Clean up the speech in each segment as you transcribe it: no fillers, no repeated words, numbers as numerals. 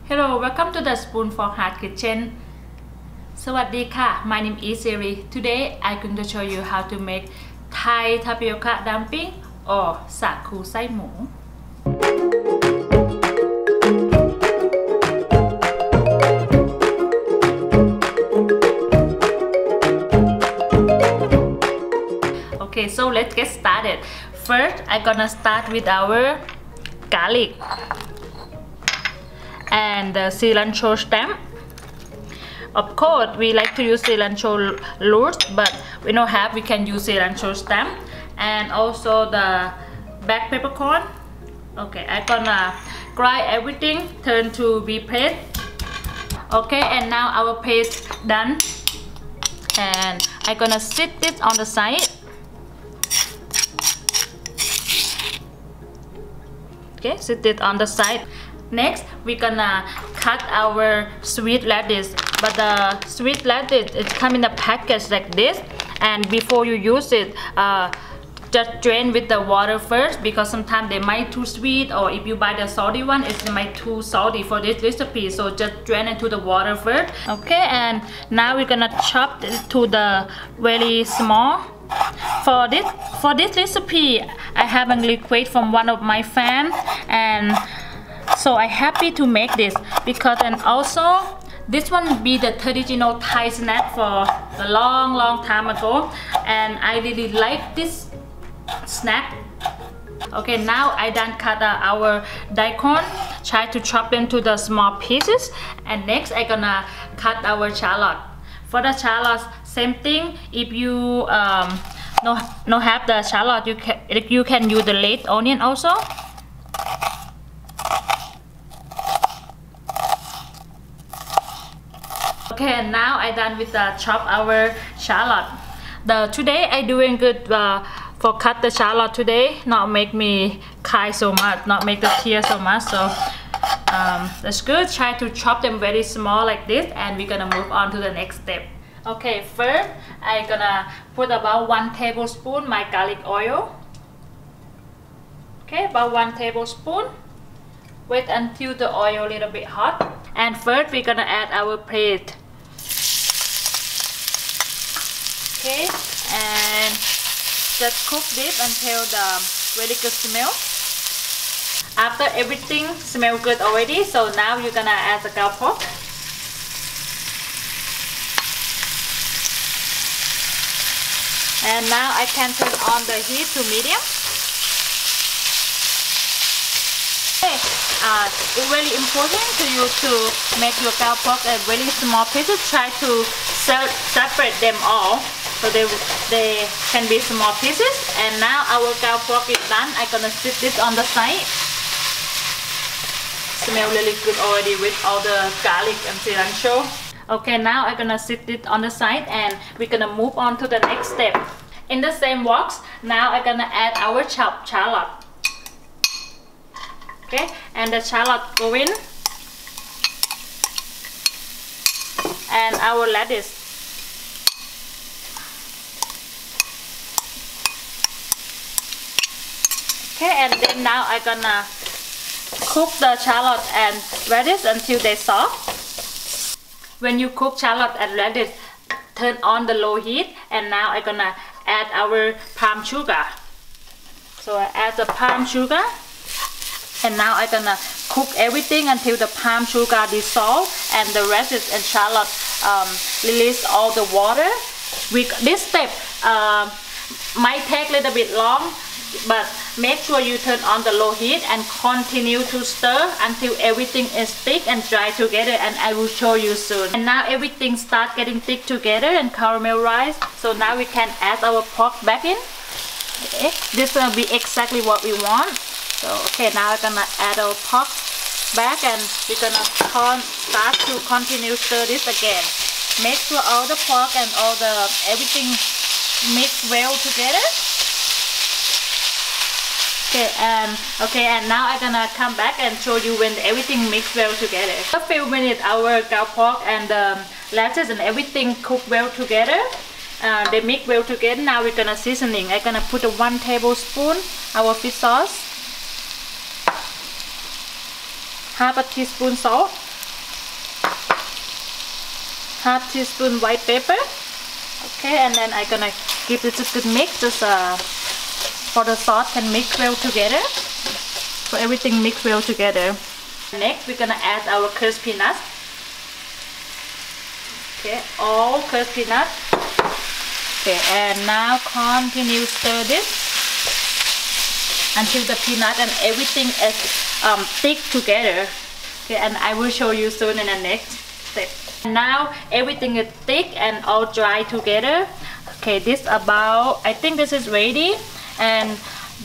Hello, welcome to the Spoon for Heart Kitchen. สวัสดีค่ะ My name is Siri. Today I'm going to show you how to make Thai tapioca dumpling or Saku Sai Moo. Okay, so let's get started. First, I'm gonna start with our garlic and the cilantro stem. Of course, we like to use cilantro roots, but we don't have, we can use cilantro stem. And also the black peppercorn. Okay, I'm gonna grind everything, turn to be paste. Okay, and now our paste done. And I'm gonna sit it on the side. Okay, sit it on the side. Next, we're gonna cut our sweet radish, but the sweet radish it come in a package like this. And before you use it, just drain with the water first, because sometimes they might too sweet, or if you buy the salty one, it might too salty for this recipe. So just drain into the water first. Okay, and now we're gonna chop it to the very small. For this recipe, I have a request from one of my fans, and so I'm happy to make this because, and also this one be the traditional Thai snack for a long time ago, and I really like this snack. Okay, now I done cut our daikon, try to chop them to the small pieces, and next I gonna cut our shallot. For the shallots, same thing. If you no have the shallot, you can use the red onion also. Okay, and now I done with the chop our shallot. Today I doing good for cut the shallot today, not make me cry so much, not make the tear so much. So that's good. Try to chop them very small like this, and we're gonna move on to the next step. Okay, first I'm gonna put about 1 tablespoon my garlic oil. Okay, about 1 tablespoon. Wait until the oil a little bit hot. And first we're gonna add our paste. Okay, and just cook this until the very good smell. After everything smells good already, so now you're gonna add the cow pork. And now I can turn on the heat to medium. Okay, it's really important to you to make your cow pork a very small pieces. Try to separate them all so they can be small pieces. And now our cow pork is done. I'm gonna sit this on the side. Smell really good already with all the garlic and cilantro. Okay, now I'm gonna sit it on the side, and we're gonna move on to the next step. In the same box, now I'm gonna add our chopped shallot. Okay, and the shallot go in, and our lettuce. Okay, and then now I'm gonna cook the shallot and radish until they soft. When you cook shallot and radish, turn on the low heat, and now I'm gonna add our palm sugar. So I add the palm sugar, and now I'm gonna cook everything until the palm sugar dissolve and the radish and shallot release all the water. This step might take a little bit long, but make sure you turn on the low heat and continue to stir until everything is thick and dry together, and I will show you soon. And now everything start getting thick together and caramelized, so now we can add our pork back in. Okay, this will be exactly what we want. So okay, now I'm gonna add our pork back, and we're gonna start to continue stir this again. Make sure all the pork and all the everything mix well together. Okay, and now I'm gonna come back and show you when everything mixed well together. A few minutes, our cow pork and the lettuce and everything cook well together. They mix well together. Now we're gonna seasoning. I'm gonna put 1 tablespoon our fish sauce, half a teaspoon salt, half teaspoon white pepper. Okay, and then I'm gonna give this a good mix, just for the sauce can mix well together. So everything mix well together. Next, we're gonna add our crispy nuts. Okay, all crispy nuts. Okay, and now continue stir this until the peanut and everything is thick together. Okay, and I will show you soon in the next step. Now everything is thick and all dry together. Okay, this about, I think this is ready, and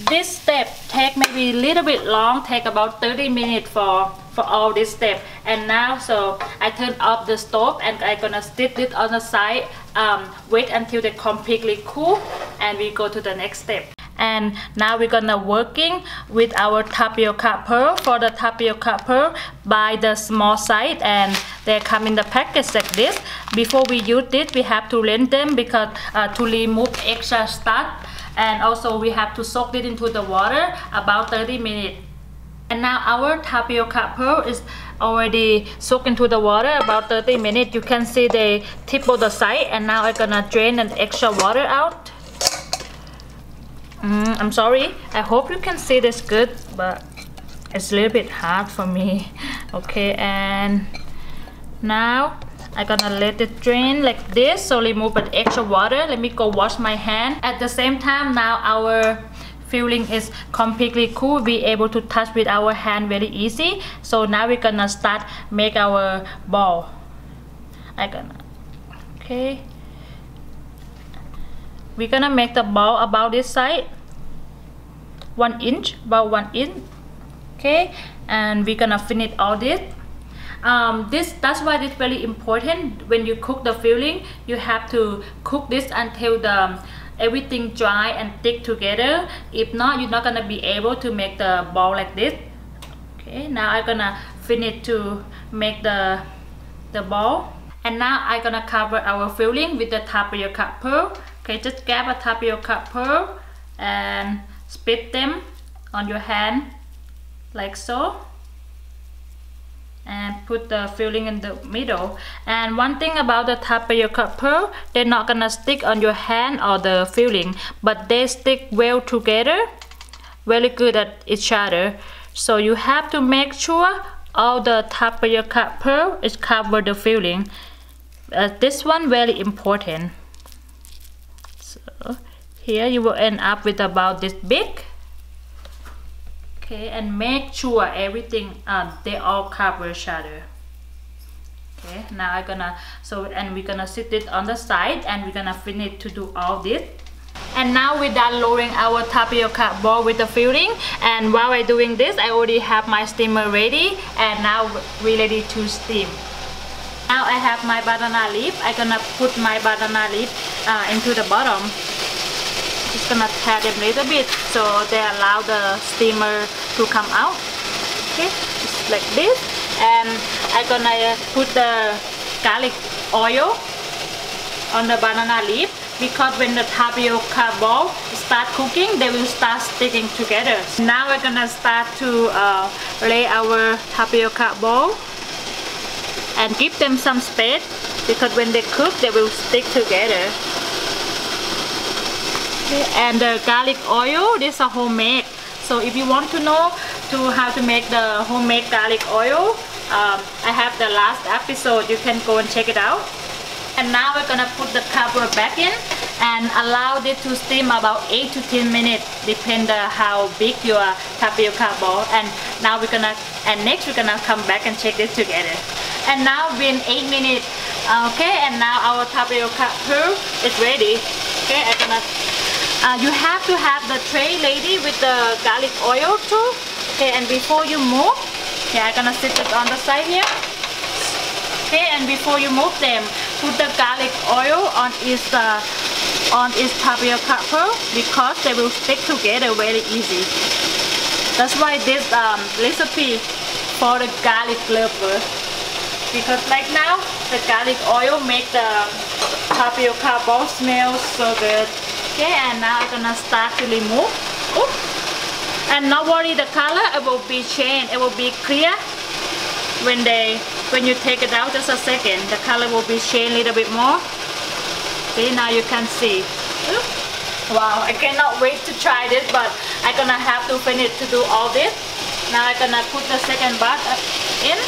this step take maybe a little bit long, take about 30 minutes for all this step. And now, so I turn off the stove and I'm gonna stick it on the side, wait until they completely cool, and we go to the next step. And now we're gonna working with our tapioca pearl. For the tapioca pearl, buy the small size, and they come in the package like this. Before we use this, we have to rinse them because to remove extra starch, and also we have to soak it into the water about 30 minutes. And now our tapioca pearl is already soaked into the water about 30 minutes. You can see they tip on the side, and now I'm gonna drain the extra water out. I'm sorry, I hope you can see this good, but it's a little bit hard for me. Okay, and now I'm gonna let it drain like this, so remove the extra water. Let me go wash my hand. At the same time, now our filling is completely cool. Be able to touch with our hand very easy. So now we're gonna start make our ball. Okay, we're gonna make the ball about this side, 1 inch, about 1 inch. Okay, and we're gonna finish all this. That's why it's very important when you cook the filling. You have to cook this until everything dry and thick together. If not, you're not gonna be able to make the ball like this. Okay, now I'm gonna finish to make the ball. And now I'm gonna cover our filling with the tapioca pearl. Okay, just grab a tapioca pearl and split them on your hand like so, and put the filling in the middle. And one thing about the tapioca pearl, they're not gonna stick on your hand or the filling, but they stick well together, very good at each other. So you have to make sure all the tapioca pearl is covered the filling. This one very important. So here you will end up with about this big. Okay, and make sure everything they all cover each other. Okay, now I'm gonna and we're gonna sit it on the side, and we're gonna finish to do all this. And now we're done lowering our tapioca ball with the filling. And while I'm doing this, I already have my steamer ready, and now we're ready to steam. Now I have my banana leaf. I'm gonna put my banana leaf into the bottom. Just gonna tear them a little bit so they allow the steamer to come out. Okay, just like this. And I'm gonna put the garlic oil on the banana leaf, because when the tapioca ball start cooking, they will start sticking together. Now we're gonna start to lay our tapioca ball and give them some space, because when they cook they will stick together. Okay, and the garlic oil, this is a homemade. So if you want to know how to make the homemade garlic oil, I have the last episode, you can go and check it out. And now we're gonna put the cover back in and allow it to steam about 8 to 10 minutes, depending how big your tapioca ball. And now next we're gonna come back and check this together. And now been 8 minutes. Okay, and now our tapioca pearl is ready. Okay, you have to have the tray ready with the garlic oil too. Okay, and before you move, okay, I'm gonna sit it on the side here. Okay, and before you move them, put the garlic oil on its tapioca pearl, because they will stick together very easy. That's why this recipe for the garlic lover, because like now the garlic oil make the tapioca ball smell so good. Okay, and now I'm gonna start to remove. Oops. And not worry, the color it will be changed, it will be clear when when you take it out just a second, the color will be changed a little bit more. See, now you can see. Oop. Wow, I cannot wait to try this, but I'm gonna have to finish to do all this. Now I'm gonna put the second batch in.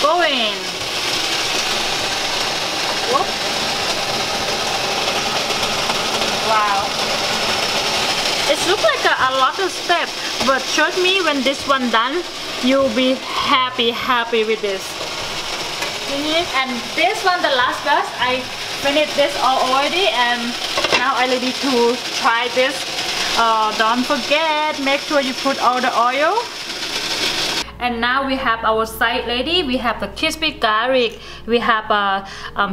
Going. Whoop. Wow. It looks like a lot of steps, but trust me, when this one done, you'll be happy with this. And this one, the last batch, I finished this all already, and now I'm ready to try this. Don't forget, make sure you put all the oil. And now we have our side ready. We have the crispy garlic, we have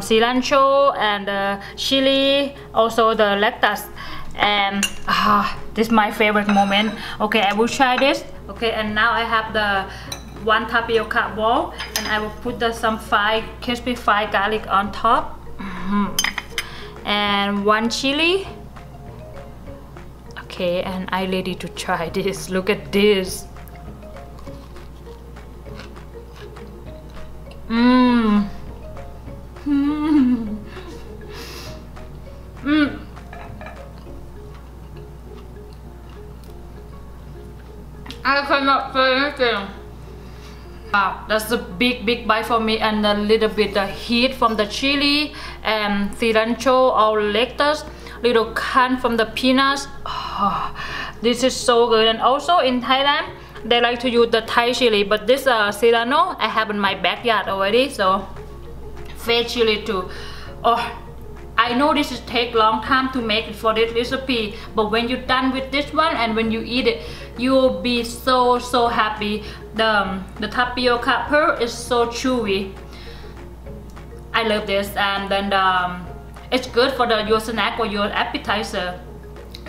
cilantro and chili, also the lettuce. And this is my favorite moment. Okay, I will try this. Okay, and now I have the one tapioca ball, and I will put some crispy fried garlic on top. And one chili. Okay, and I'm ready to try this. Look at this. I cannot say anything. Wow, that's a big bite for me, and a little bit the heat from the chili and cilantro or lettuce, little can from the peanuts. Oh, this is so good. And also in Thailand, they like to use the Thai chili, but this cilantro I have in my backyard already, so fresh chili too. Oh, I know this will take long time to make it for this recipe, but when you're done with this one and when you eat it, you will be so happy. The tapioca pearl is so chewy. I love this, and then it's good for your snack or your appetizer.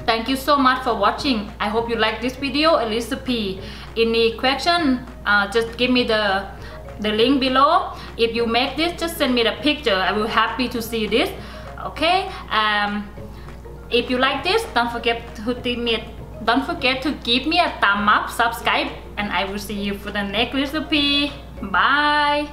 Thank you so much for watching. I hope you like this video and recipe. Any question, just give me the link below. If you make this, just send me the picture. I will happy to see this. Okay, if you like this, don't forget to give me a thumb up, subscribe, and I will see you for the next recipe. Bye.